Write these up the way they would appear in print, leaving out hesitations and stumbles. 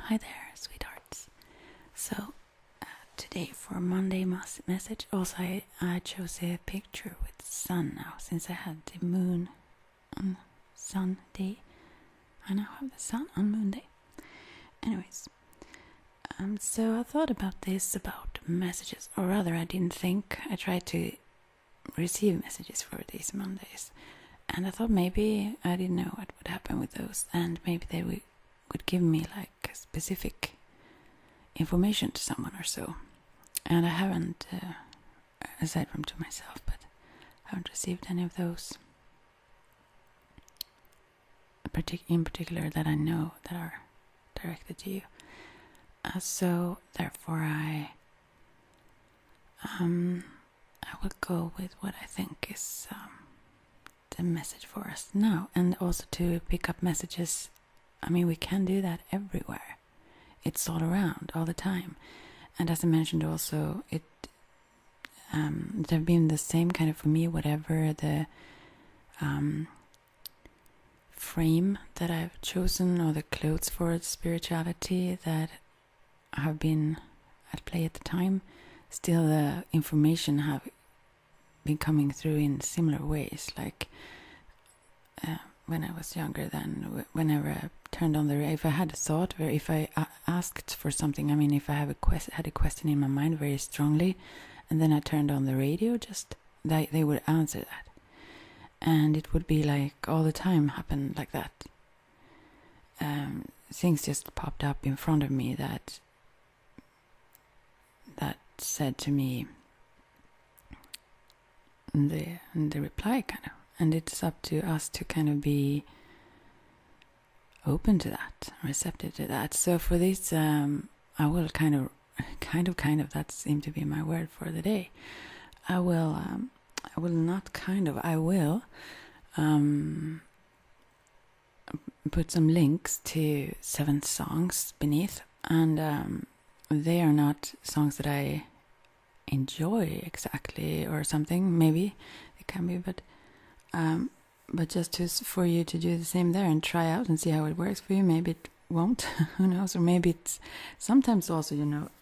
Hi there, sweethearts. So, today for Monday message, also I chose a picture with the sun now, since I had the moon on sun day. I now have the sun on moon day. Anyways, so I thought about this, about messages, or rather I didn't think. I tried to receive messages for these Mondays, and I thought maybe I didn't know what would happen with those, and maybe they would give me like specific information to someone or so. And I haven't, aside from to myself, but I haven't received any of those in particular that I know that are directed to you. So therefore I will go with what I think is the message for us now, and also to pick up messages. I mean, we can do that everywhere. It's all around, all the time. And as I mentioned also, it have been the same kind of, for me, whatever the frame that I've chosen, or the clothes for spirituality that have been at play at the time, still the information have been coming through in similar ways. Like when I was younger, then whenever I turned on the radio, if I had a thought, or if I asked for something, I mean, if I have had a question in my mind very strongly, and then I turned on the radio, just they would answer that, and it would be like all the time happen like that. Things just popped up in front of me that said to me the reply, kind of. And it's up to us to kind of be open to that, receptive to that. So for this, I will kind of, that seemed to be my word for the day. I will put some links to 7 songs beneath, and they are not songs that I enjoy exactly or something. Maybe it can be, but just for you to do the same there and try out and see how it works for you. Maybe it won't, who knows, or maybe it's sometimes also,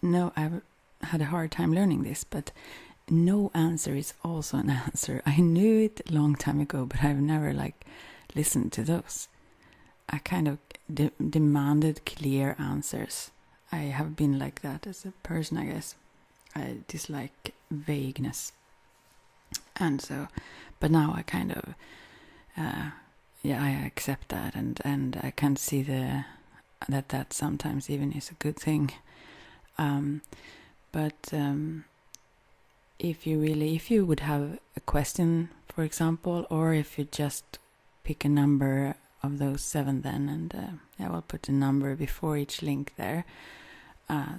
no, I've had a hard time learning this, but no answer is also an answer. I knew it a long time ago, but I've never listened to those. I kind of demanded clear answers. I have been like that as a person, I guess. I dislike vagueness. And so, but now I kind of, I accept that, and I can see that sometimes even is a good thing. But if you would have a question, for example, or if you just pick a number of those 7, then, and I will put a number before each link there.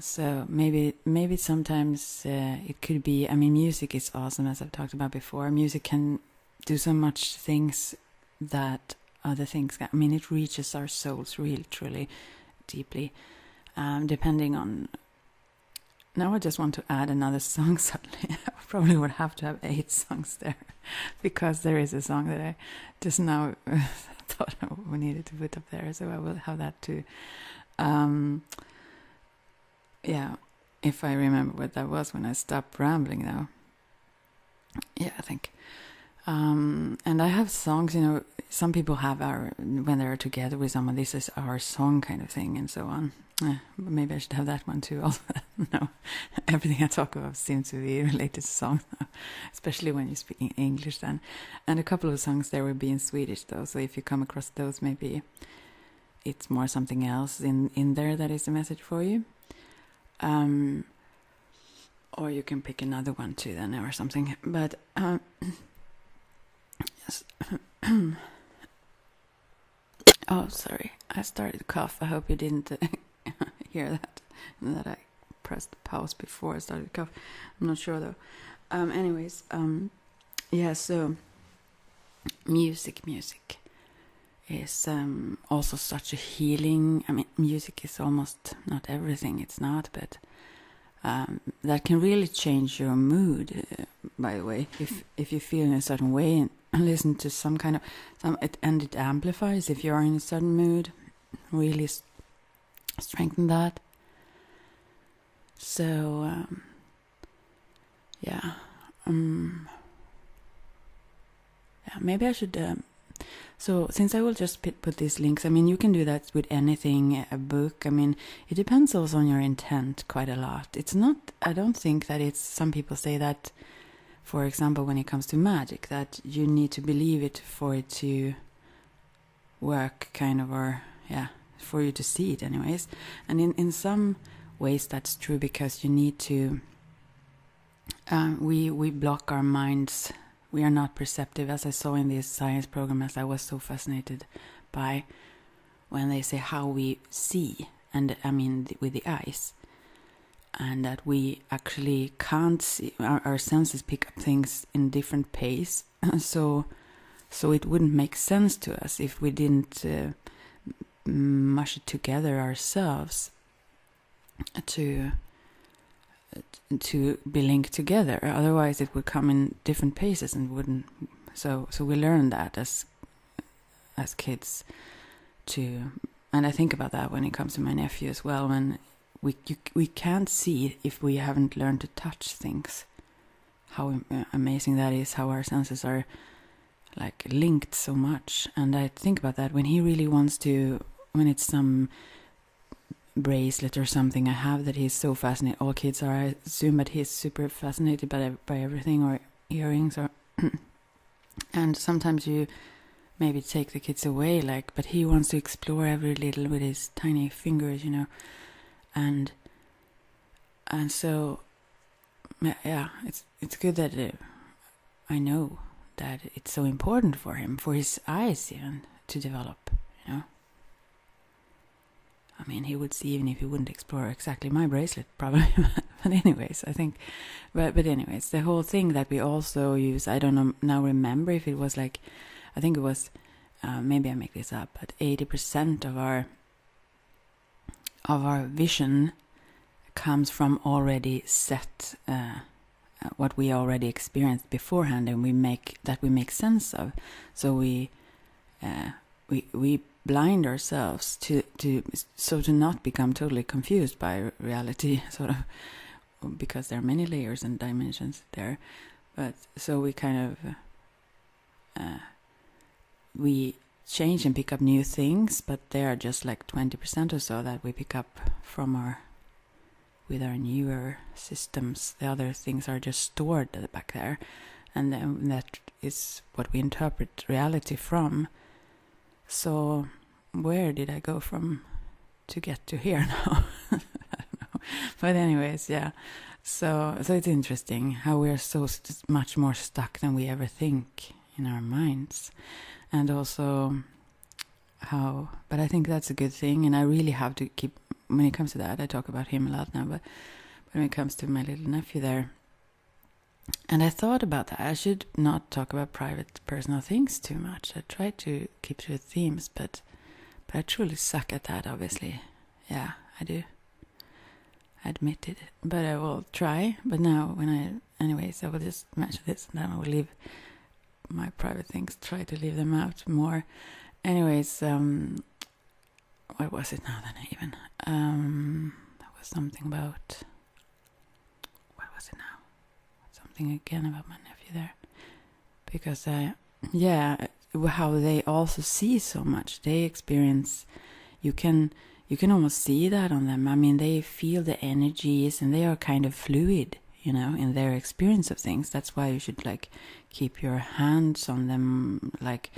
So maybe sometimes it could be, I mean, music is awesome, as I've talked about before. Music can do so much things that other things can. I mean, it reaches our souls really, truly, deeply, depending on. Now I just want to add another song suddenly. I probably would have to have 8 songs there, because there is a song that I just now thought we needed to put up there, so I will have that too. Yeah, if I remember what that was when I stopped rambling now. Yeah, I think. And I have songs, some people have when they're together with someone, this is our song kind of thing, and so on. But maybe I should have that one too also. No, everything I talk about seems to be related to songs now, especially when you're speaking English then. And a couple of songs there will be in Swedish though, so if you come across those, maybe it's more something else in there that is a message for you. Or you can pick another one too then, or something. But yes. Oh, sorry, I started to cough. I hope you didn't hear that I pressed pause before I started to cough. I'm not sure though. Anyways, yeah, so music is also such a healing. I mean, music is almost not everything, it's not, but that can really change your mood, by the way. If you feel in a certain way and listen to some kind of and it amplifies if you are in a certain mood, really strengthen that. So yeah, maybe I should. So since I will just put these links, I mean, you can do that with anything, a book. I mean, it depends also on your intent quite a lot. It's not. I don't think that it's. Some people say that, for example, when it comes to magic, that you need to believe it for it to work, kind of, or for you to see it, anyways. And in some ways, that's true, because you need to. We block our minds. We are not perceptive, as I saw in this science program, as I was so fascinated by, when they say how we see, and I mean with the eyes, and that we actually can't see. Our senses pick up things in different pace, so it wouldn't make sense to us if we didn't mush it together ourselves to be linked together. Otherwise it would come in different paces and wouldn't. So we learn that as kids to. And I think about that when it comes to my nephew as well, when we can't see if we haven't learned to touch things. How amazing that is, how our senses are like linked so much. And I think about that when he really wants to, when it's some bracelet or something I have that he's so fascinated. All kids are, I assume, but he's super fascinated by everything, or earrings, or and sometimes you maybe take the kids away, like, but he wants to explore every little with his tiny fingers, and so yeah, it's good that I know that it's so important for him, for his eyes even, to develop, I mean, he would see even if he wouldn't explore exactly my bracelet, probably. But anyways, I think, but anyways, the whole thing that we also use, I don't know, now remember if it was like, I think it was, maybe I make this up, but 80% of our vision comes from already set, what we already experienced beforehand, and we make sense of. So we blind ourselves to not become totally confused by reality, sort of, because there are many layers and dimensions there. But so we kind of we change and pick up new things, but they are just like 20% or so that we pick up from with our newer systems. The other things are just stored back there, and then that is what we interpret reality from. So where did I go from to get to here now? I don't know. But anyways, yeah. So it's interesting how we are so much more stuck than we ever think in our minds. And also how, but I think that's a good thing, and I really have to keep, when it comes to that, I talk about him a lot now, but when it comes to my little nephew there, and I thought about that, I should not talk about private, personal things too much. I try to keep to the themes, but I truly suck at that, obviously. Yeah, I do. I admit it. But I will try. But now, anyways, I will just mention this, and then I will leave my private things, try to leave them out more. Anyways, what was it now then even? That was something about, what was it now? Something again about my nephew there, because how they also see so much. They experience, you can almost see that on them. I mean, they feel the energies, and they are kind of fluid, in their experience of things. That's why you should like keep your hands on them, like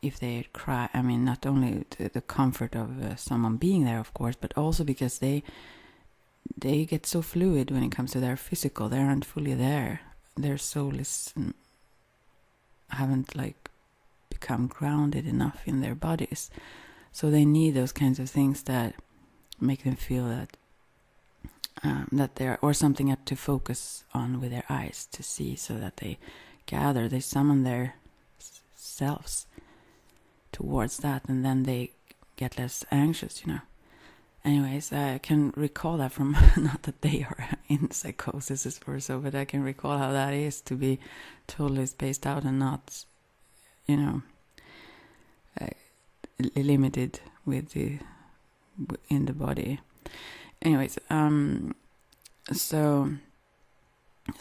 if they cry. I mean, not only the comfort of someone being there, of course, but also because they get so fluid when it comes to their physical. They aren't fully there. Their soul haven't like become grounded enough in their bodies, so they need those kinds of things that make them feel that they're, or something to focus on with their eyes to see, so that they summon their selves towards that, and then they get less anxious. Anyways, I can recall that from, not that they are in psychosis or so, but I can recall how that is to be totally spaced out and not, limited in the body. Anyways, so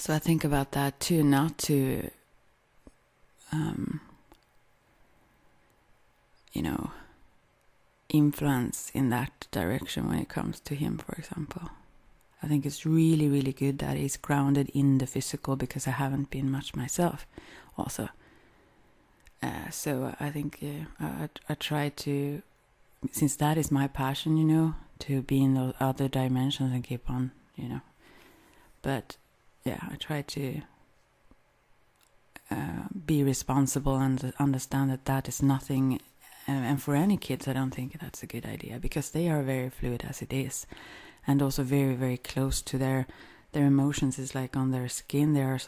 I think about that too, not to, influence in that direction when it comes to him, for example. I think it's really, really good that he's grounded in the physical, because I haven't been much myself also. So I think I try to, since that is my passion, to be in those other dimensions and keep on, But yeah, I try to be responsible and understand that is nothing. And for any kids, I don't think that's a good idea, because they are very fluid as it is, and also very, very close to their emotions. Is like on their skin. They are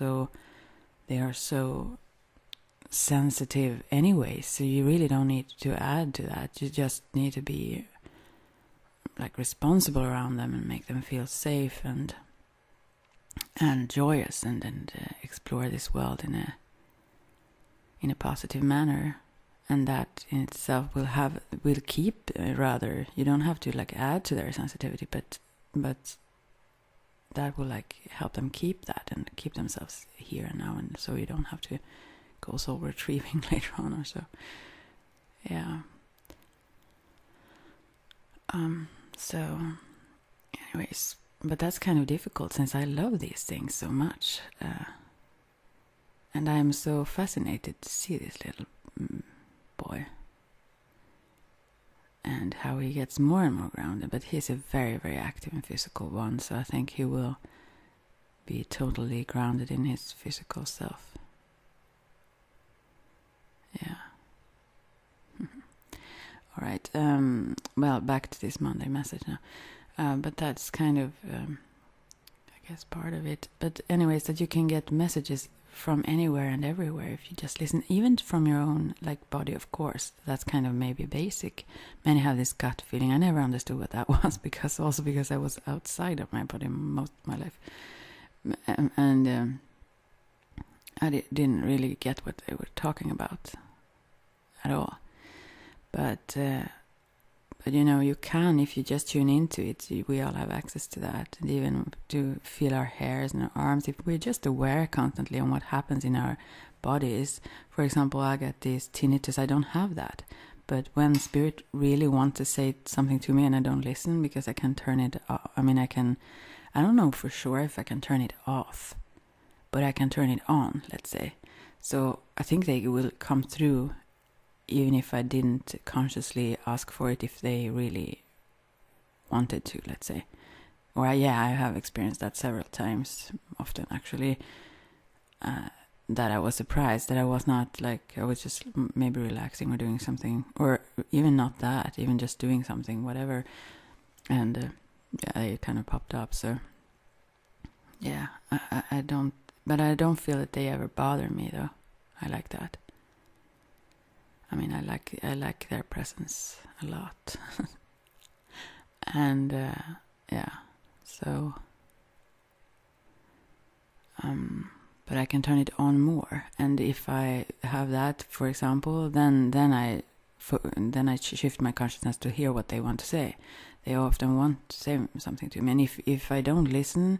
so sensitive anyway. So you really don't need to add to that. You just need to be like responsible around them and make them feel safe and joyous, and explore this world in a positive manner. And that in itself will keep, rather, you don't have to like add to their sensitivity, but that will like help them keep that and keep themselves here and now, and so you don't have to go soul retrieving later on or so. Yeah. So anyways, but that's kind of difficult, since I love these things so much, and I'm so fascinated to see this little boy and how he gets more and more grounded. But he's a very, very active and physical one, so I think he will be totally grounded in his physical self. Yeah. All right. Well, back to this Monday message now. But that's kind of, I guess, part of it. But anyways, that you can get messages from anywhere and everywhere if you just listen, even from your own like body, of course. That's kind of maybe basic. Many have this gut feeling. I never understood what that was, because I was outside of my body most of my life, and I didn't really get what they were talking about at all. But you can, if you just tune into it. We all have access to that, and even to feel our hairs and our arms. If we're just aware constantly on what happens in our bodies. For example, I get this tinnitus. I don't have that, but when spirit really wants to say something to me and I don't listen, because I can turn it off. I don't know for sure if I can turn it off, but I can turn it on, let's say. So I think they will come through, even if I didn't consciously ask for it, if they really wanted to, let's say. Or I have experienced that several times, often actually, that I was surprised that I was not like, I was just maybe relaxing or doing something, or even not that, even just doing something, whatever. And it kind of popped up. So yeah, I don't feel that they ever bother me, though. I like that. I like their presence a lot. And so but I can turn it on more, and if I have that, for example, then I shift my consciousness to hear what they want to say. They often want to say something to me, and if I don't listen,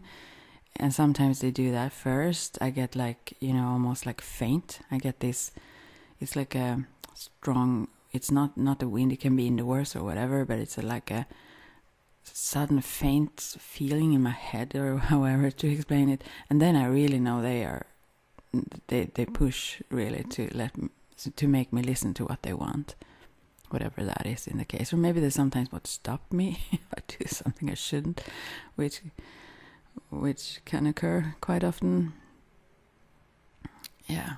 and sometimes they do that first, I get like, almost like faint. I get this, it's like a strong, it's not a wind, it can be indoors or whatever, but it's like a sudden faint feeling in my head, or however to explain it. And then I really know they push really to make me listen to what they want, whatever that is in the case. Or maybe there's sometimes what stopped me if I do something I shouldn't, which can occur quite often. Yeah.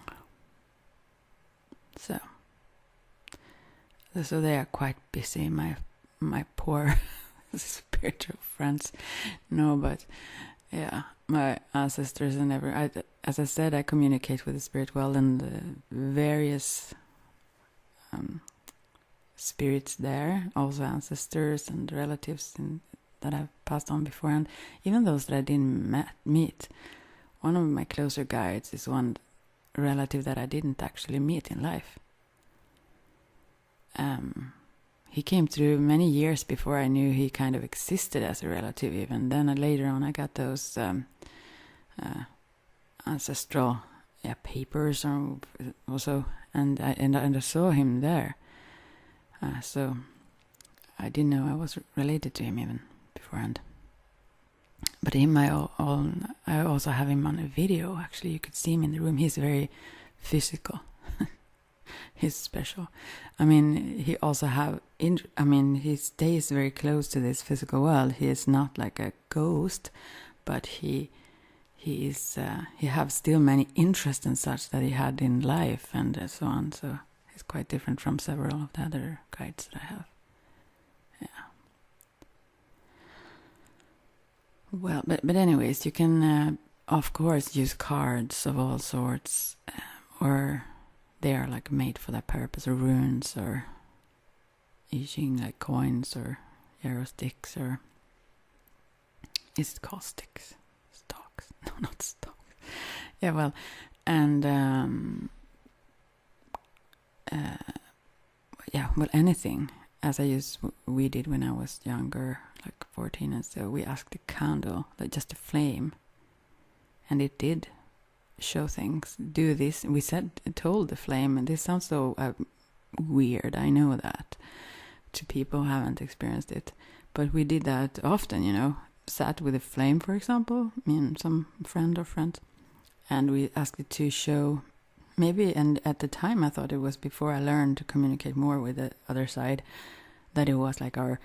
So they are quite busy, my poor spiritual friends. No, but yeah, my ancestors and as I said, I communicate with the spirit well, and the various spirits there, also ancestors and relatives that I've passed on before, and even those that I didn't meet. One of my closer guides is one relative that I didn't actually meet in life. he came through many years before I knew he kind of existed as a relative. Even then, later on, I got those ancestral papers also, and I saw him there. So I didn't know I was related to him even beforehand. But him, I also have him on a video. Actually, you could see him in the room. He's very physical. He's special. I mean, he also he stays very close to this physical world. He is not like a ghost, but he have still many interests and such that he had in life and so on. So he's quite different from several of the other guides that I have. Yeah. Well, but anyways, you can of course use cards of all sorts, or they are like made for that purpose, or runes, or using like coins or arrow sticks, or is it called sticks? Stocks? No, not stocks. Yeah, well, and anything. As we did when I was younger, like 14, and so we asked a candle, like just a flame, and it did show things. Do this. We told the flame, and this sounds so weird. I know that to people who haven't experienced it, but we did that often. Sat with a flame, for example, me and some friend or friends, and we asked it to show. Maybe, and at the time I thought it was before I learned to communicate more with the other side, that it was like our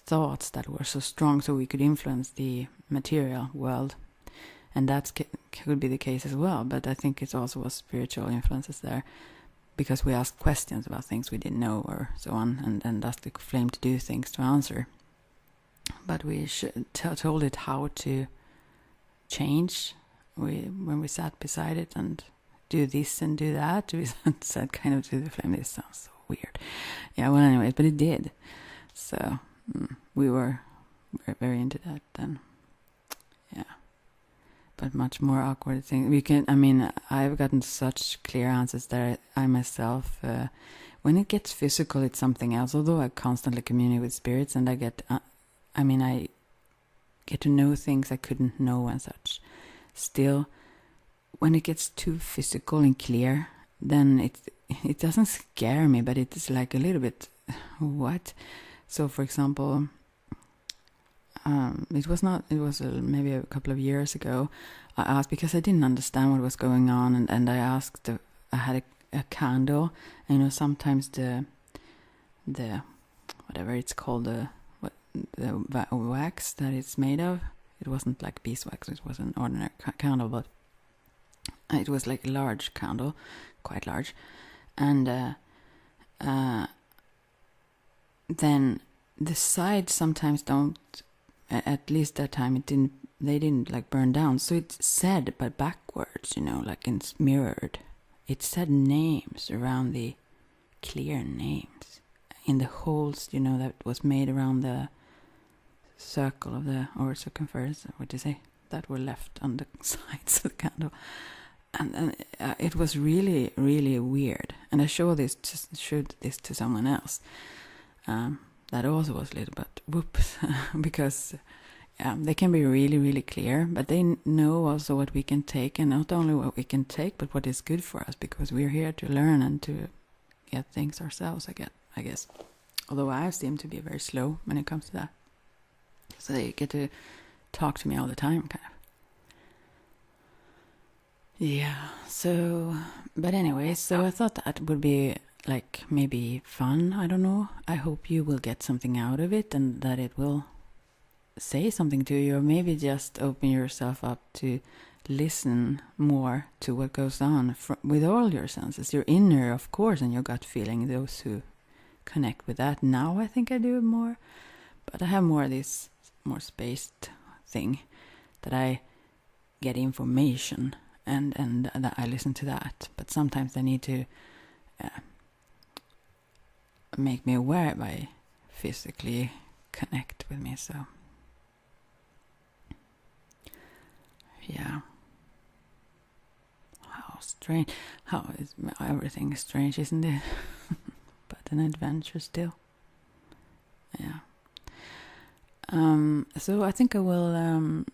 thoughts that were so strong, so we could influence the material world. And that could be the case as well, but I think it also was spiritual influences there, because we asked questions about things we didn't know or so on, and asked the flame to do things to answer. But we told it how to change. When we sat beside it and do this and do that, we said kind of to the flame, this sounds so weird. Yeah, well, anyways, but it did. So we were very into that then. Yeah. But much more awkward thing. I've gotten such clear answers that I myself, when it gets physical, it's something else. Although I constantly communicate with spirits, and I get to know things I couldn't know and such. Still, when it gets too physical and clear, then it doesn't scare me, but it's like a little bit, what? So, for example, it was maybe a couple of years ago, I asked, because I didn't understand what was going on, and I asked, I had a candle, and sometimes the whatever it's called, the wax that it's made of, it wasn't like beeswax, it was an ordinary candle, but it was like a large candle, quite large, and then the sides sometimes don't, at least that time they didn't like burn down, so it said, but backwards, like it's mirrored, it said names around the clear names in the holes, that was made around the circle of or circumference, what do you say, that were left on the sides of the candle. And it was really, really weird. And I showed this to someone else. That also was a little bit whoops, because they can be really, really clear, but they know also what we can take, and not only what we can take, but what is good for us, because we're here to learn and to get things ourselves, I guess. Although I seem to be very slow when it comes to that. So they get to talk to me all the time, kind of. Yeah, so, but anyway, so I thought that would be like maybe fun, I don't know. I hope you will get something out of it, and that it will say something to you, or maybe just open yourself up to listen more to what goes on with all your senses, your inner, of course, and your gut feeling, those who connect with that. Now I think I do it more, but I have more of this more spaced thing that I get information and that I listen to that, but sometimes I need to make me aware by physically connect with me. So yeah, how strange, everything is strange, isn't it? But an adventure still. Yeah. So I think I will.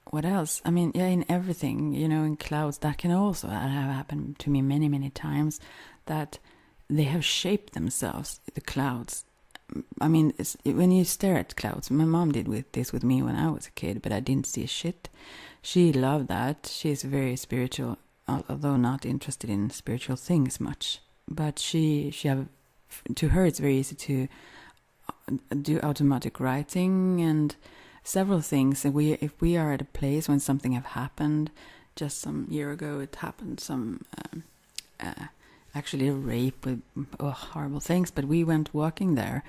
What else? I mean, yeah, in everything, in clouds, that can also have happened to me many, many times, that they have shaped themselves, the clouds. I mean, when you stare at clouds, my mom did this with me when I was a kid, but I didn't see shit. She loved that. She's very spiritual, although not interested in spiritual things much. But to her, it's very easy to do automatic writing and several things. And if we are at a place when something have happened, just some year ago, it happened actually a rape with horrible things. But we went walking there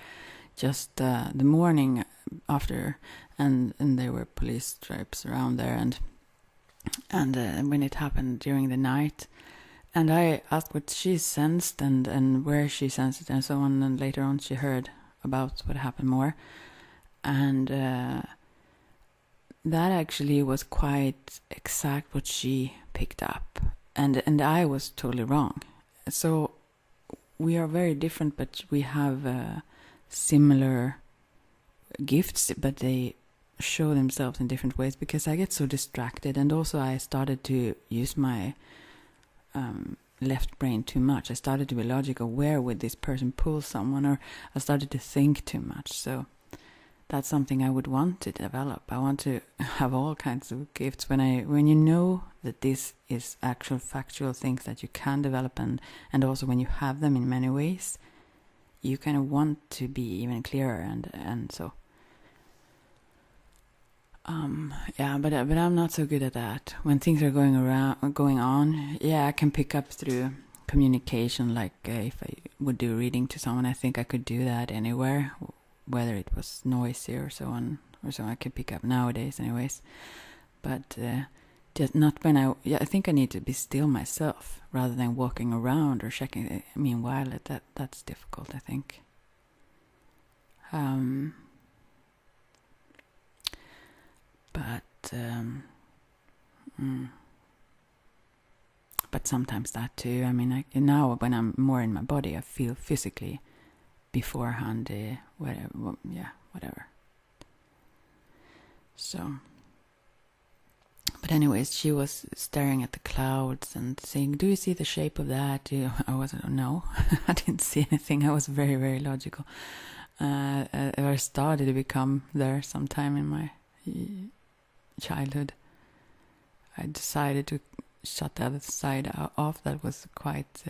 just the morning after, and there were police stripes around there, and when it happened during the night. And I asked what she sensed and where she sensed it and so on. And later on she heard about what happened more. And that actually was quite exact what she picked up. And I was totally wrong. So we are very different, but we have similar gifts, but they show themselves in different ways, because I get so distracted. And also I started to use my left brain too much. I started to be logical. Where would this person pull someone? Or I started to think too much. So that's something I would want to develop. I want to have all kinds of gifts. When you know that this is actual factual things that you can develop, and also when you have them in many ways, you kind of want to be even clearer, and so yeah, but I'm not so good at that. When things are going on, yeah, I can pick up through communication. Like if I would do reading to someone, I think I could do that anywhere, whether it was noisy or so on, or so I can pick up nowadays, anyways. But just not when I think I need to be still myself rather than walking around or checking. Meanwhile, that's difficult, I think. But sometimes that too. I mean, now when I'm more in my body, I feel physically beforehand, whatever. So, but anyways, she was staring at the clouds and saying, "Do you see the shape of that?" I wasn't. No, I didn't see anything. I was very, very logical. I started to become there sometime in my childhood. I decided to shut the other side off. That was quite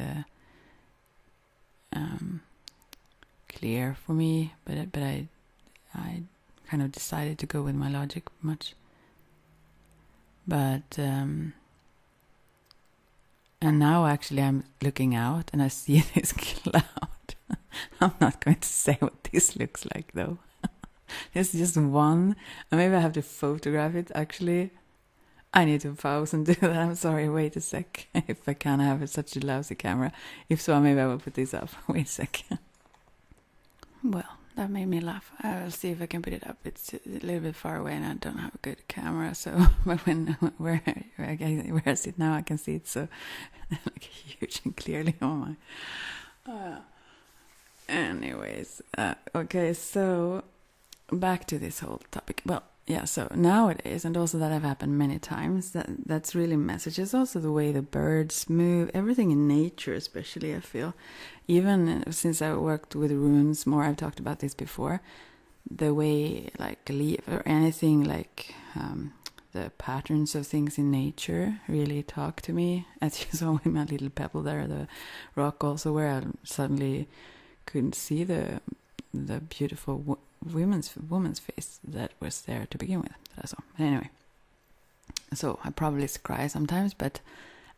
clear for me, but I kind of decided to go with my logic much. But and now actually I'm looking out and I see this cloud. I'm not going to say what this looks like though. It's just one. And maybe I have to photograph it actually. I need to pause and do that. I'm sorry, wait a sec. If I can have such a lousy camera. If so, maybe I will put this up. Wait a sec. Well, that made me laugh. I'll see if I can put it up. It's a little bit far away and I don't have a good camera. So, but where I sit now, I can see it so like huge and clearly. Oh my. Anyways, okay, so back to this whole topic. Well, yeah, so nowadays, and also that have happened many times, that's really messages. Also the way the birds move, everything in nature especially, I feel. Even since I worked with runes more, I've talked about this before, the way like a leaf or anything like the patterns of things in nature really talk to me. As you saw with my little pebble there, the rock also, where I suddenly couldn't see the beautiful woman's face that was there to begin with. That I saw. But anyway, so I probably cry sometimes, but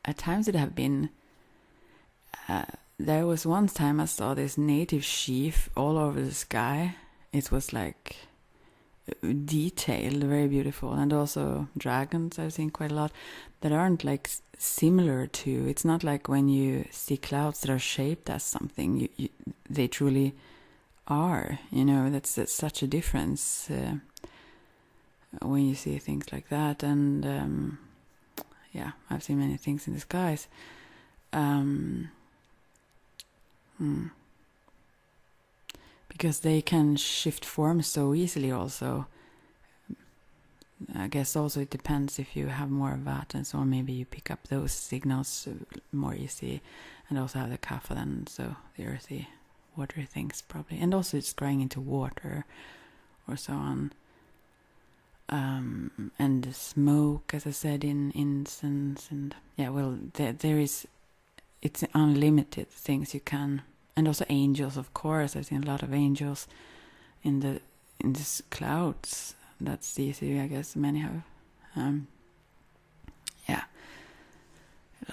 at times it have been. There was one time I saw this native sheaf all over the sky. It was like detailed, very beautiful, and also dragons I've seen quite a lot that aren't like similar to. It's not like when you see clouds that are shaped as something. They truly are, that's such a difference when you see things like that. And yeah, I've seen many things in the skies. because they can shift form so easily also. I guess also it depends if you have more watt and so on, maybe you pick up those signals more easy, and also have the kapha then, so the earthy, watery things probably, and also it's scrying into water or so on. And the smoke, as I said, in incense, and there is, it's unlimited things you can, and also angels, of course. I've seen a lot of angels in these clouds. That's easy, I guess. Many have,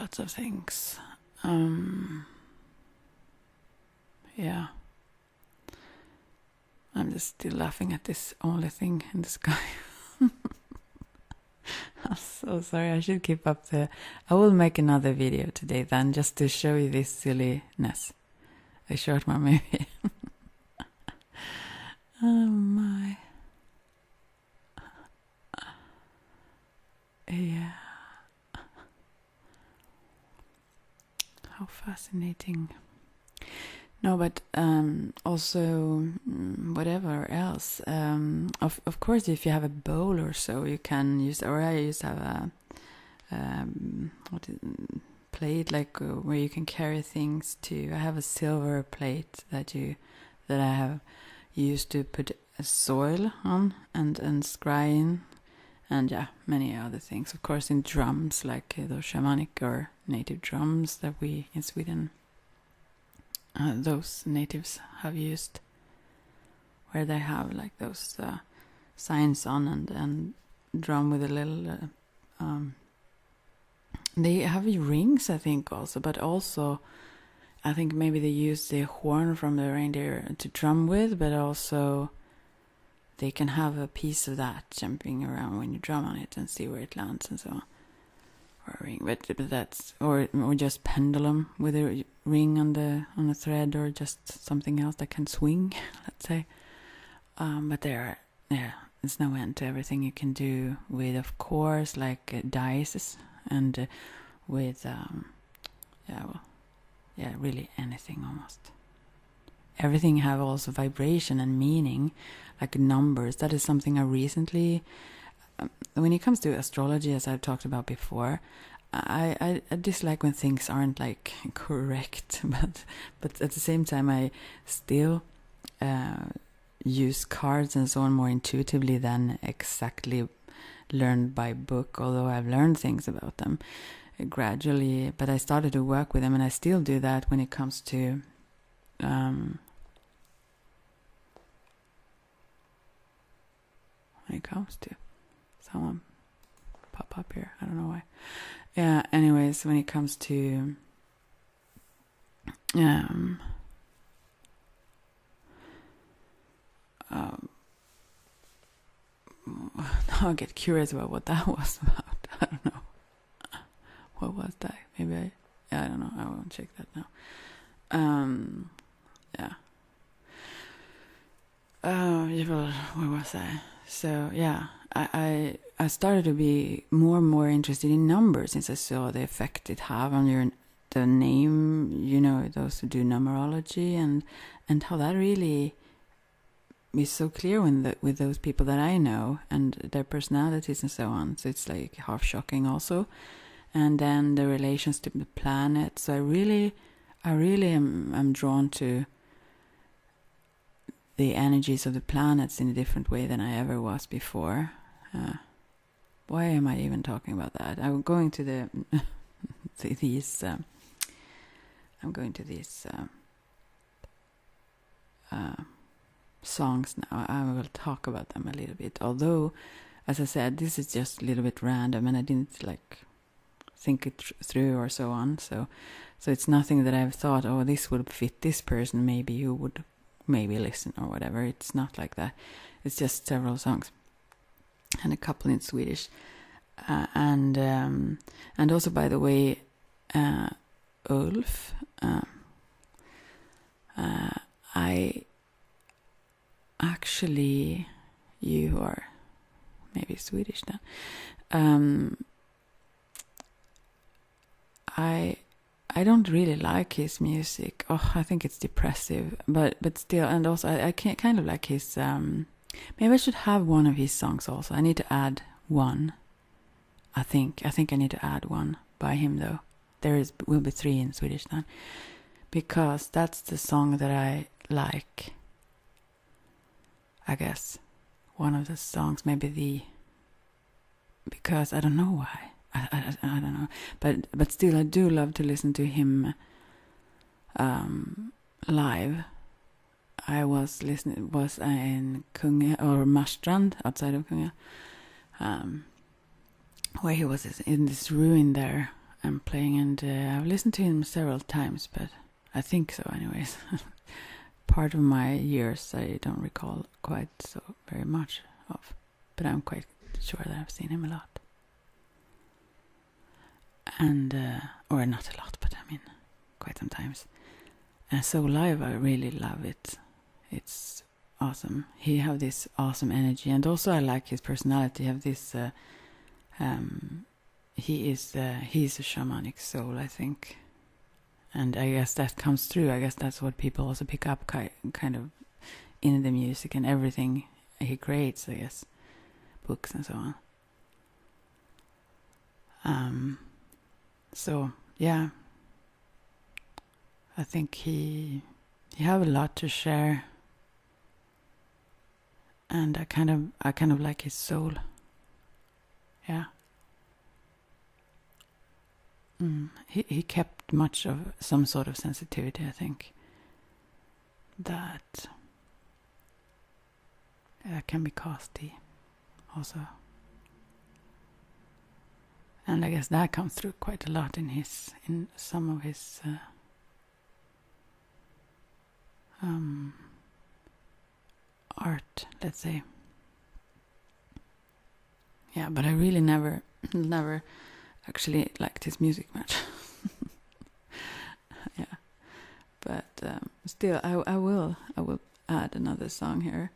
lots of things. I'm just still laughing at this only thing in the sky. I'm so sorry. I should keep up I will make another video today then, just to show you this silliness. A short one maybe. Oh my. Yeah. How fascinating. No, but also whatever else. Of course, if you have a bowl or so, you can use. Or I used to have a plate, like where you can carry things to. I have a silver plate that I have used to put soil on and scry in, and many other things. Of course, in drums, like those shamanic or native drums that we in Sweden. Those natives have used, where they have like those signs on and drum with a little. They have rings, I think, also, but also I think maybe they use the horn from the reindeer to drum with, but also they can have a piece of that jumping around when you drum on it and see where it lands and so on. Or a ring, but that's or just pendulum with a ring on a thread, or just something else that can swing, let's say. But there's no end to everything you can do with, of course, like dice and with really anything almost. Everything have also vibration and meaning, like numbers. That is something I recently. When it comes to astrology, as I've talked about before, I dislike when things aren't like correct, but at the same time I still use cards and so on more intuitively than exactly learned by book, although I've learned things about them gradually, but I started to work with them, and I still do that when it comes to someone pop up here, I don't know why. Yeah, anyways, when it comes to now I get curious about what that was about. I don't know. What was that? Maybe I don't know. I won't check that now. Where was I? So yeah, I started to be more and more interested in numbers since I saw the effect it have on the name. Those who do numerology and how that really is so clear with those people that I know and their personalities and so on. So it's like half shocking also. And then the relations to the planet. So I really am drawn to the energies of the planets in a different way than I ever was before. Why am I even talking about that? I'm going to these songs now. I will talk about them a little bit. Although, as I said, this is just a little bit random, and I didn't think it through or so on. So it's nothing that I've thought, oh, this would fit this person. Maybe you would listen or whatever. It's not like that. It's just several songs and a couple in Swedish. And also, by the way, Ulf, I actually, you are maybe Swedish then. I don't really like his music. Oh, I think it's depressive, but still, and also I can't kind of like his. Maybe I should have one of his songs also. I need to add one. I think I need to add one by him though. Will be 3 in Swedish then, because that's the song that I like. I guess one of the songs, maybe because I don't know why. I don't know, but still I do love to listen to him live. I was in Kungälv or Marstrand outside of Kungälv, where he was in this ruin there and playing, and I've listened to him several times, but I think so anyways. Part of my years I don't recall quite so very much of, but I'm quite sure that I've seen him a lot. And or not a lot, but I mean quite sometimes. And so live I really love it. It's awesome. He have this awesome energy, and also I like his personality. Have this he's a shamanic soul, I think, and I guess that comes through. I guess that's what people also pick up kind of in the music and everything he creates, I guess, books and so on. So yeah, I think he have a lot to share, and I kind of like his soul. Yeah. He kept much of some sort of sensitivity, I think, that can be costly also. And I guess that comes through quite a lot in some of his art, let's say. Yeah, but I really never actually liked his music much. Yeah, but still, I will add another song here.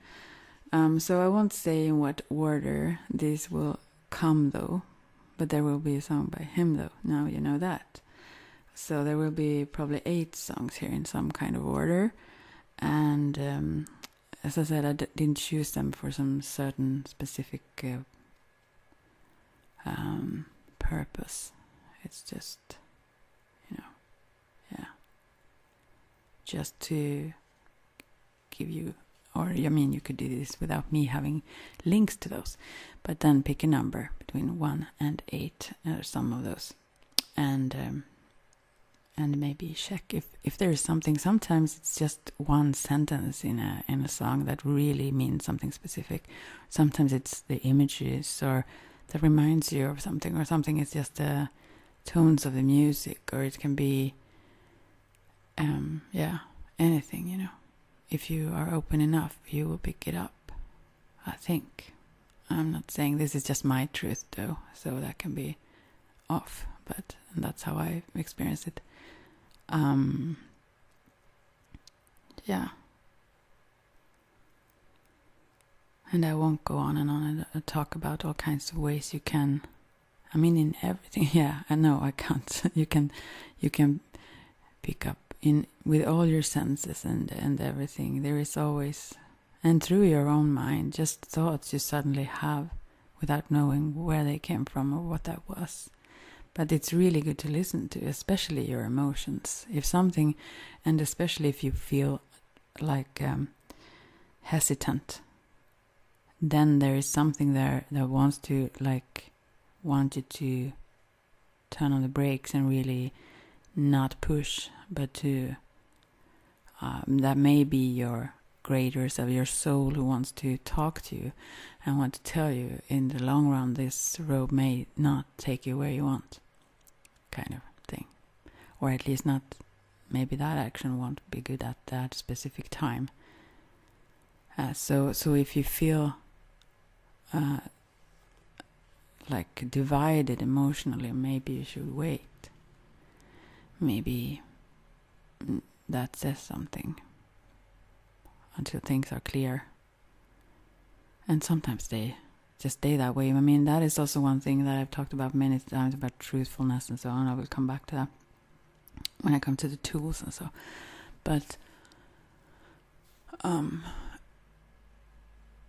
So I won't say in what order this will come though. But there will be a song by him, though. Now you know that. So there will be probably 8 songs here in some kind of order. And as I said, I didn't choose them for some certain specific purpose. It's just, just to give you, or I mean, you could do this without me having links to those, but then pick a number between 1 and 8, or some of those, and maybe check if there is something. Sometimes it's just one sentence in a song that really means something specific. Sometimes it's the images or that reminds you of something, or something is just the tones of the music, or it can be anything. If you are open enough, you will pick it up, I think. I'm not saying this is just my truth, though, so that can be off, but that's how I experience it. Yeah. And I won't go on and talk about all kinds of ways you can, I mean, in everything. Yeah, I know I can't. You can pick up in with all your senses and everything. There is always, and through your own mind, just thoughts you suddenly have without knowing where they came from or what that was. But it's really good to listen to, especially your emotions. If something, and especially if you feel like hesitant, then there is something there that want you to turn on the brakes and really not push, but to that may be your greater self, your soul, who wants to talk to you and want to tell you in the long run this road may not take you where you want, kind of thing, or at least not, maybe that action won't be good at that specific time. So if you feel like divided emotionally, maybe you should wait. Maybe that says something until things are clear. And sometimes they just stay that way. I mean, that is also one thing that I've talked about many times, about truthfulness and so on. I will come back to that. when I come to the tools and so. But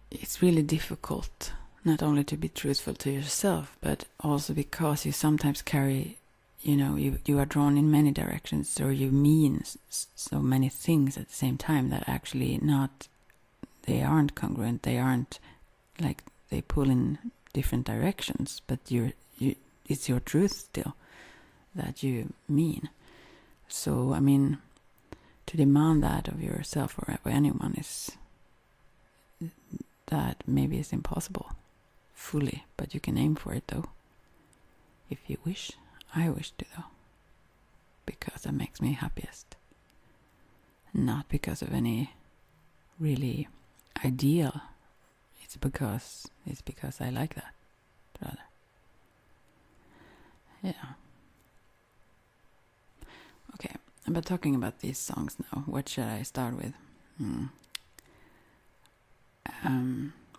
it's really difficult not only to be truthful to yourself, but also because you sometimes carry, you are drawn in many directions, or you mean so many things at the same time that actually they aren't congruent. They aren't, like, they pull in different directions, but it's your truth still that you mean. So, I mean, to demand that of yourself or anyone that maybe is impossible fully, but you can aim for it though, if you wish. I wish to though, because that makes me happiest, not because of any really ideal. It's because I like that, rather. Yeah. Okay, but talking about these songs now, what should I start with?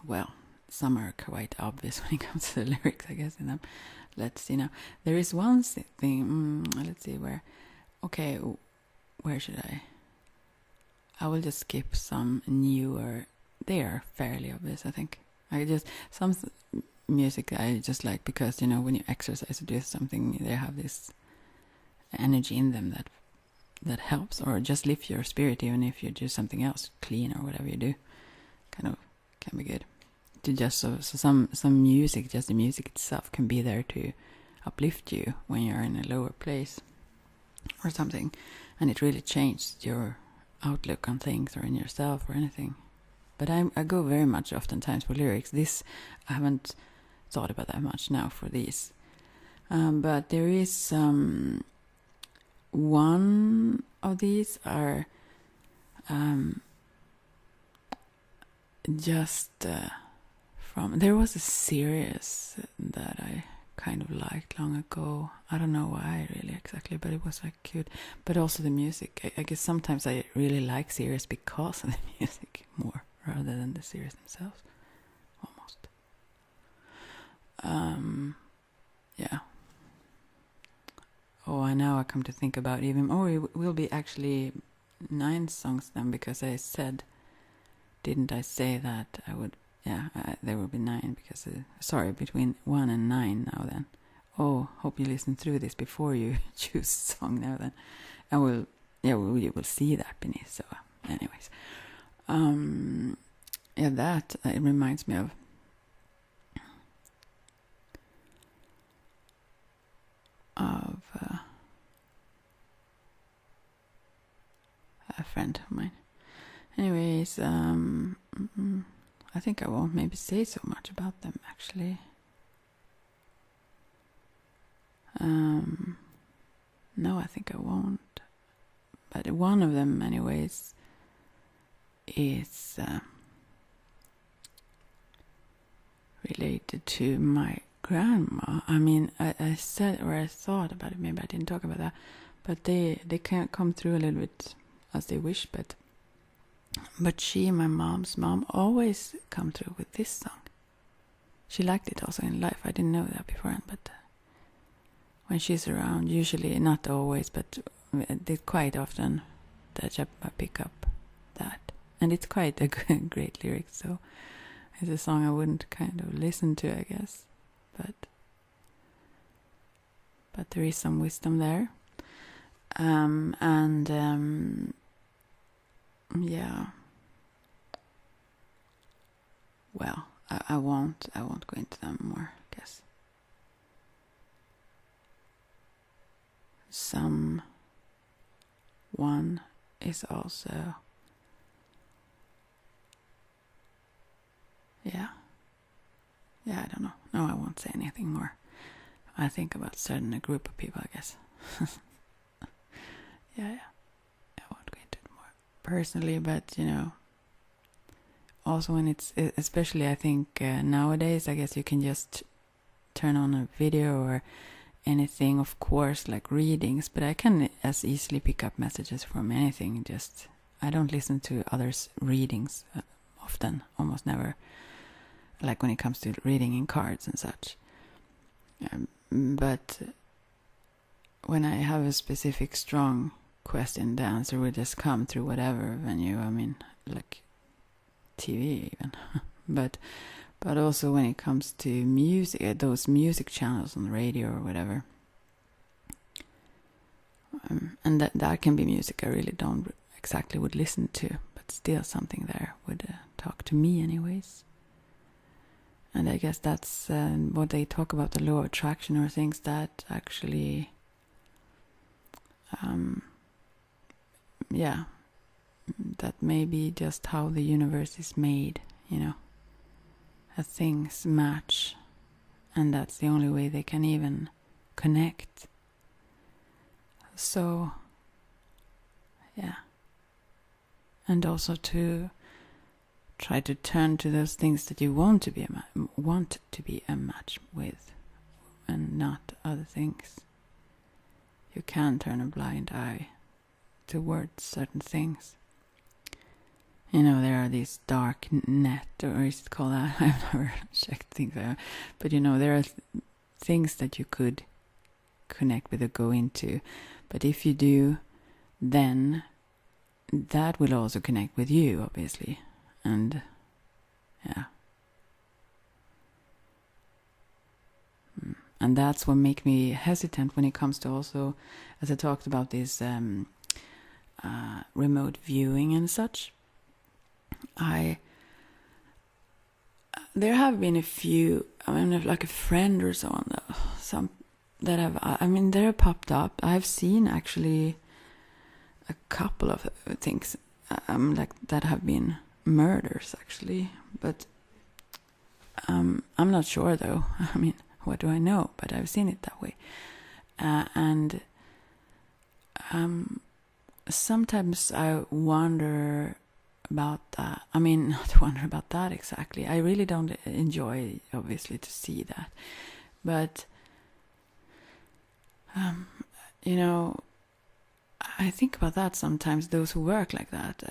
Well, some are quite obvious when it comes to the lyrics, I guess, in them. Let's see now. There is one thing, let's see where. Okay, where should I will just skip some newer. They are fairly obvious, I think. Some music I just like because, when you exercise or do something, they have this energy in them that helps, or just lift your spirit, even if you do something else, clean or whatever you do. Kind of can be good. To just so some music, just the music itself, can be there to uplift you when you're in a lower place or something, and it really changed your outlook on things or in yourself or anything. But I go very much oftentimes for lyrics. This I haven't thought about that much now for these, but there is one of these are just from, there was a series that I kind of liked long ago. I don't know why really exactly, but it was like cute. But also the music. I guess sometimes I really like series because of the music more rather than the series themselves, almost. Yeah. Oh, and now I come to think about even. Oh, it will be actually 9 songs then, because I said, didn't I say that I would? Yeah, there will be 9 because sorry, between 1 and 9 now then. Oh, hope you listen through this before you choose a song now then. And you will see that beneath. So, anyways, yeah, that it reminds me of a friend of mine. Anyways, I think I won't maybe say so much about them actually. No, I think I won't. But one of them, anyways, is related to my grandma. I mean, I said, or I thought about it, maybe I didn't talk about that, but they can't come through a little bit as they wish, but she, my mom's mom, always come through with this song. She liked it also in life. I didn't know that beforehand, but when she's around, usually, not always, but quite often, that I pick up that. And it's quite a great lyric, so it's a song I wouldn't kind of listen to, I guess. But there is some wisdom there. Yeah. Well, I won't go into them more, I guess. One is also, yeah, I don't know. No, I won't say anything more. I think about a group of people, I guess. yeah, I won't go into it more personally, but also when it's, especially I think nowadays, I guess you can just turn on a video or anything, of course, like readings, but I can as easily pick up messages from anything. Just, I don't listen to others' readings often, almost never, like when it comes to reading in cards and such. But when I have a specific strong question, the answer will just come through whatever venue. I mean, like TV even. but also when it comes to music, those music channels on the radio or whatever. And that can be music I really don't exactly would listen to, but still something there would talk to me anyways. And I guess that's what they talk about, the law of attraction, or things that actually, that may be just how the universe is made, as things match, and that's the only way they can even connect. So, yeah. And also to try to turn to those things that you want to be a match with, and not other things. You can turn a blind eye towards certain things. There are these dark net, or is it called that? I've never checked things out. But there are things that you could connect with or go into. But if you do, then that will also connect with you, obviously. And yeah. And that's what makes me hesitant when it comes to also, as I talked about this remote viewing and such. There have been a few, like a friend or so on, some that have, they're popped up. I've seen actually a couple of things, like that have been murders actually, but I'm not sure though. What do I know? But I've seen it that way, and sometimes I wonder about that. Not wonder about that exactly. I really don't enjoy, obviously, to see that, but I think about that sometimes. Those who work like that,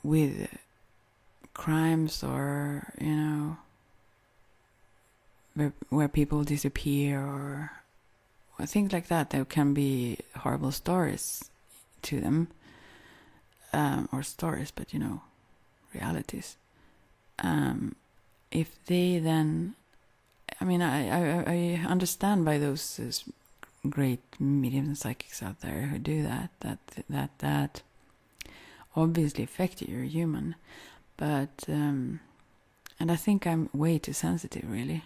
with crimes, or where people disappear or things like that, there can be horrible stories to them, or stories, but realities. If they then, I understand by those great mediums and psychics out there who do that obviously affect you. You're human, but and I think I'm way too sensitive, really.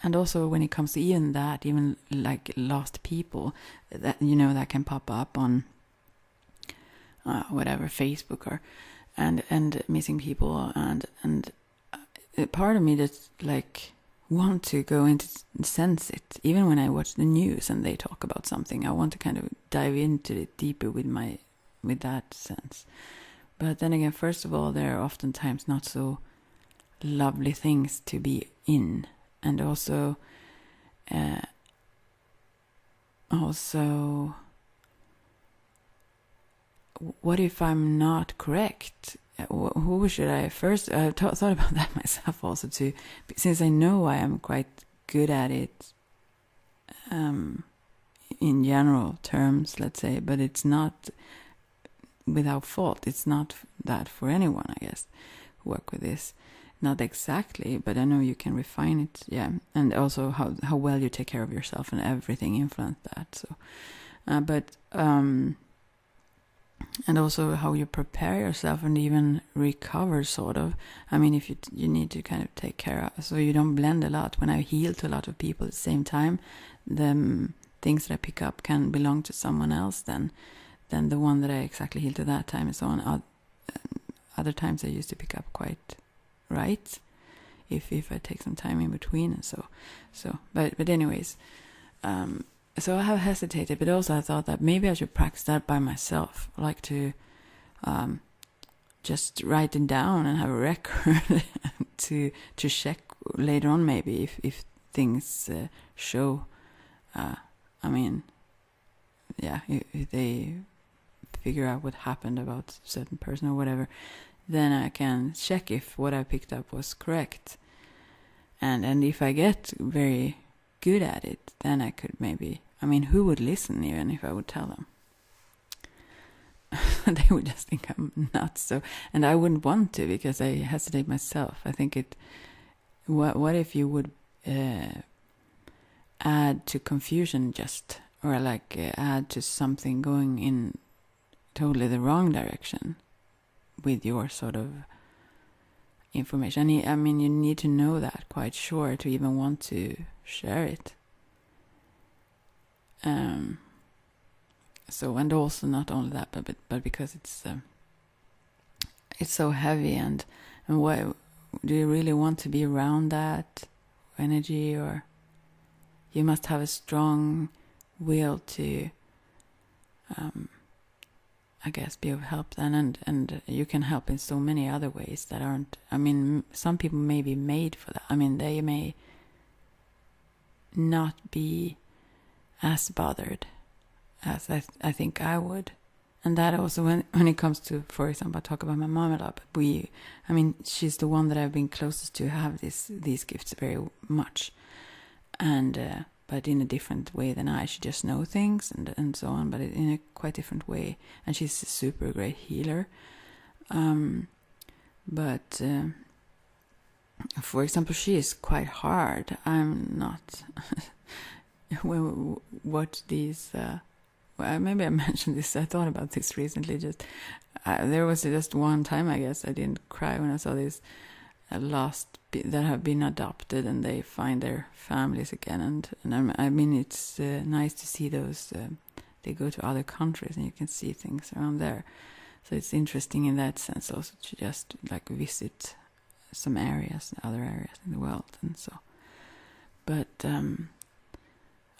And also when it comes to even like lost people, that that can pop up on whatever, Facebook, or and missing people, and part of me just like want to go into sense it. Even when I watch the news and they talk about something, I want to kind of dive into it deeper with that sense. But then again, first of all, there are oftentimes not so lovely things to be in. And also, what if I'm not correct? Who should I first? I thought about that myself also too, since I know I am quite good at it, in general terms, let's say, but it's not without fault. It's not that for anyone, I guess, who work with this. Not exactly, but I know you can refine it, yeah. And also how well you take care of yourself and everything influence that. So, and also how you prepare yourself and even recover, sort of. If you need to kind of take care of, so you don't blend a lot. When I heal to a lot of people at the same time, the things that I pick up can belong to someone else than the one that I exactly heal to that time, and so on. Other times I used to pick up quite right if I take some time in between, and so but anyways, so I have hesitated, but also I thought that maybe I should practice that by myself. I like to just write it down and have a record to check later on, maybe if things show, if they figure out what happened about a certain person or whatever, then I can check if what I picked up was correct. and if I get very good at it, then I could maybe, I mean, who would listen even if I would tell them? They would just think I'm nuts. So, and I wouldn't want to, because I hesitate myself. I think what if you would add to confusion, just, or like add to something going in totally the wrong direction with your sort of information. I mean, you need to know that quite sure to even want to share it. So, and also not only that, but because it's so heavy, and what do you really want to be around that energy, or you must have a strong will to, I guess, be of help then, and you can help in so many other ways that aren't, I mean, some people may be made for that. I mean, they may not be as bothered as I think I would. And that also, when it comes to, for example, I talk about my mom a lot, but I mean, she's the one that I've been closest to have these gifts very much. And, but in a different way than I. She just knows things and so on, but in a quite different way. And she's a super great healer. But for example, she is quite hard. I'm not. What these... maybe I mentioned this. I thought about this recently. There was just one time, I guess, I didn't cry when I saw these lost that have been adopted and they find their families again. And I mean, it's nice to see those. They go to other countries and you can see things around there. So it's interesting in that sense also to just like visit some areas, other areas in the world, and so. But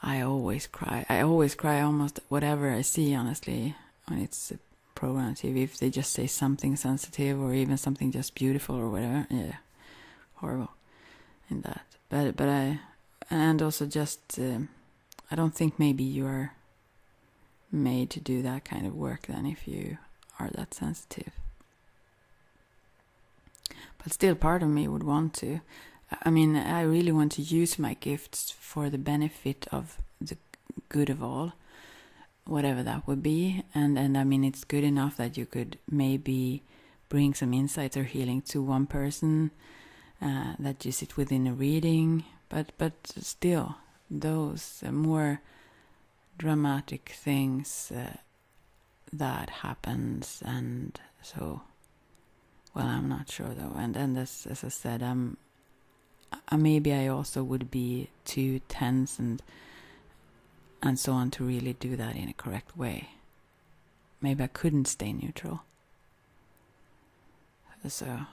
I always cry. I always cry almost whatever I see, honestly, when it's a program on TV. If they just say something sensitive or even something just beautiful or whatever, yeah, horrible in that. But and also just, I don't think maybe you are made to do that kind of work then if you are that sensitive. But still, part of me would want to. I mean, I really want to use my gifts for the benefit of the good of all, whatever that would be. And I mean, it's good enough that you could maybe bring some insights or healing to one person that you sit within a reading. But still, those more dramatic things that happens, and so, well, I'm not sure though. And as I said, maybe I also would be too tense and so on to really do that in a correct way. Maybe I couldn't stay neutral. So,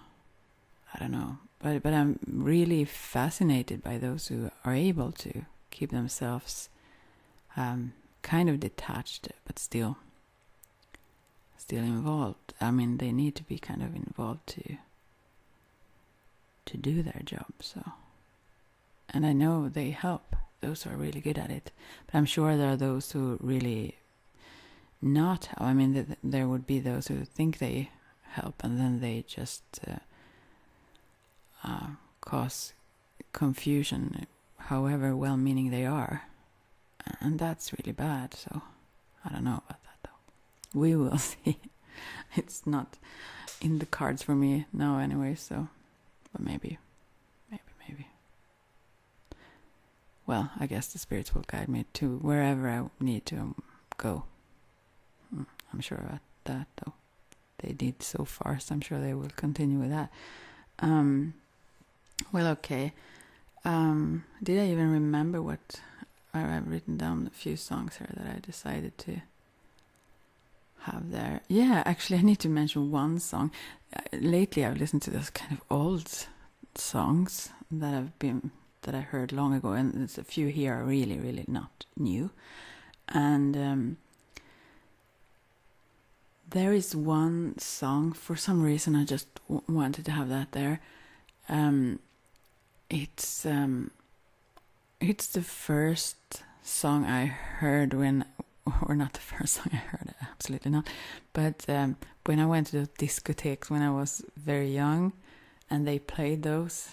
I don't know. But I'm really fascinated by those who are able to keep themselves kind of detached, but still involved. I mean, they need to be kind of involved to do their job. So, and I know they help those who are really good at it, but I'm sure there are those who really not help. I mean, there would be those who think they help and then they just cause confusion, however well-meaning they are, and that's really bad. So I don't know about that though. We will see. It's not in the cards for me now anyway, so. But maybe. Well, I guess the spirits will guide me to wherever I need to go. I'm sure about that, though. They did so far, so I'm sure they will continue with that. Well, okay. Did I even remember what I've written down? A few songs here that I decided to have there. Yeah, actually, I need to mention one song. Lately, I've listened to those kind of old songs that I heard long ago, and there's a few here are really, really not new. And there is one song, for some reason I just wanted to have that there. It's the first song I heard or not the first song I heard, absolutely not. But when I went to the discotheques when I was very young, and they played those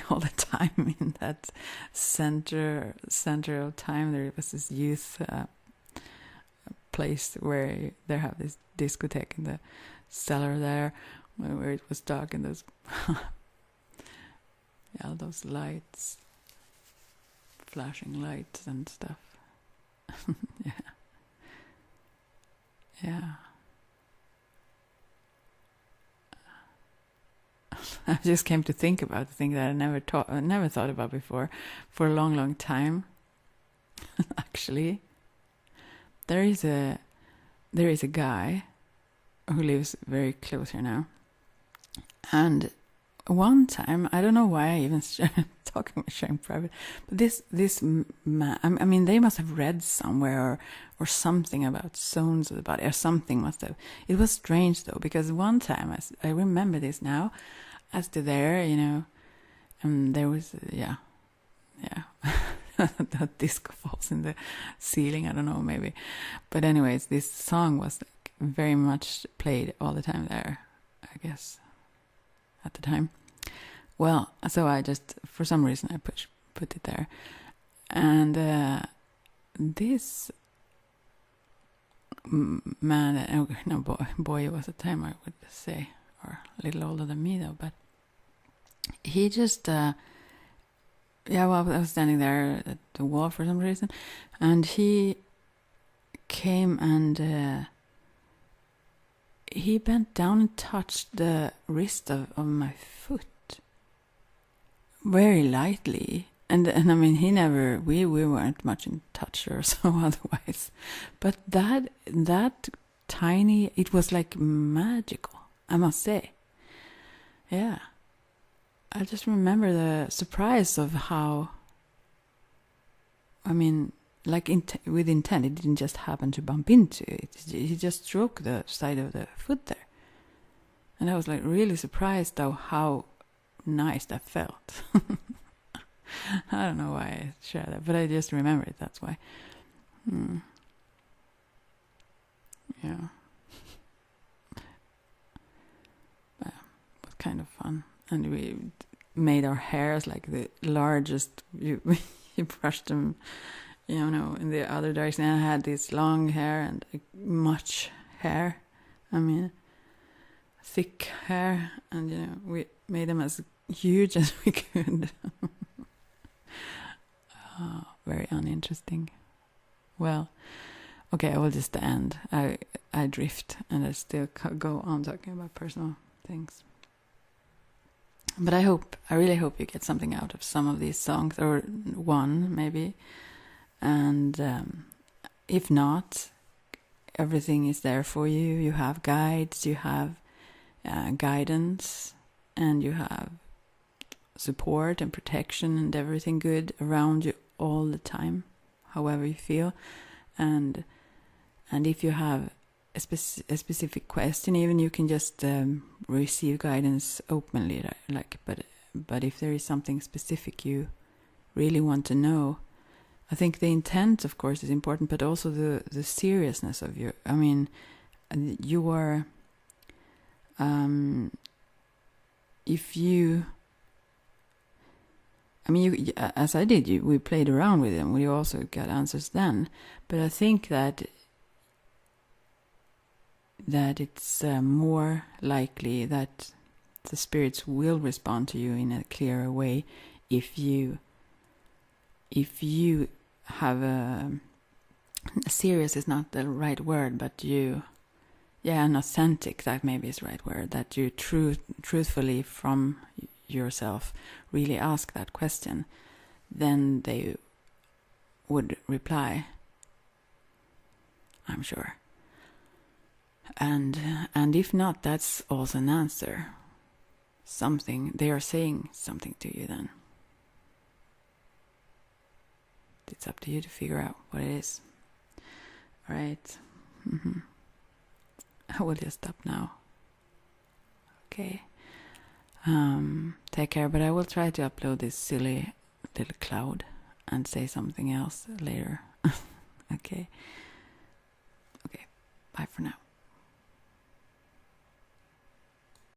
all the time in that center of time. There was this youth place where they have this discotheque in the cellar there, where it was dark, and those those lights, flashing lights and stuff. Yeah. I just came to think about the thing that I never thought about before for a long time. Actually, there is a guy who lives very close here now, and one time, I don't know why I even talking about sharing private, but this man, I mean, they must have read somewhere or something about zones of the body, or something must have. It was strange though, because one time I remember this now, I stood there, and there was that disco balls in the ceiling. I don't know, maybe, but anyways, this song was like very much played all the time there, I guess, at the time. Well, so I just, for some reason, I put it there, and this man, boy was at the time, I would say, or a little older than me though, but he just, I was standing there at the wall for some reason, and he came and he bent down and touched the wrist of my foot very lightly, and I mean, he never, we weren't much in touch or so otherwise, but that tiny, it was like magical, I must say. Yeah, I just remember the surprise of how, I mean, like with intent, it didn't just happen to bump into it. He just stroked the side of the foot there, and I was like really surprised though how nice that felt. I don't know why I share that, but I just remember it. That's why. Yeah, but it was kind of fun, and we made our hairs like the largest. You brushed them, in the other direction. And I had this long hair and much hair. I mean, thick hair, and we made them as huge as we could. Very uninteresting. Well, okay, I will just end. I drift, and I still go on talking about personal things. But I really hope you get something out of some of these songs, or one maybe. And if not, everything is there for you. You have guides, you have guidance, and you have support and protection and everything good around you all the time, however you feel. And if you have a specific question, even, you can just receive guidance openly, but if there is something specific you really want to know, I think the intent, of course, is important, but also the seriousness of you. I mean, you are, if you, I mean, you, as I did, we played around with them. We also got answers then. But I think that it's more likely that the spirits will respond to you in a clearer way if you have serious is not the right word, but an authentic, that maybe is the right word, that you truthfully from yourself really ask that question, then they would reply, I'm sure. And if not, that's also an answer. Something, they are saying something to you then. It's up to you to figure out what it is. All right. I will just stop now. Okay. Take care, but I will try to upload this silly little cloud and say something else later. Okay. Bye for now.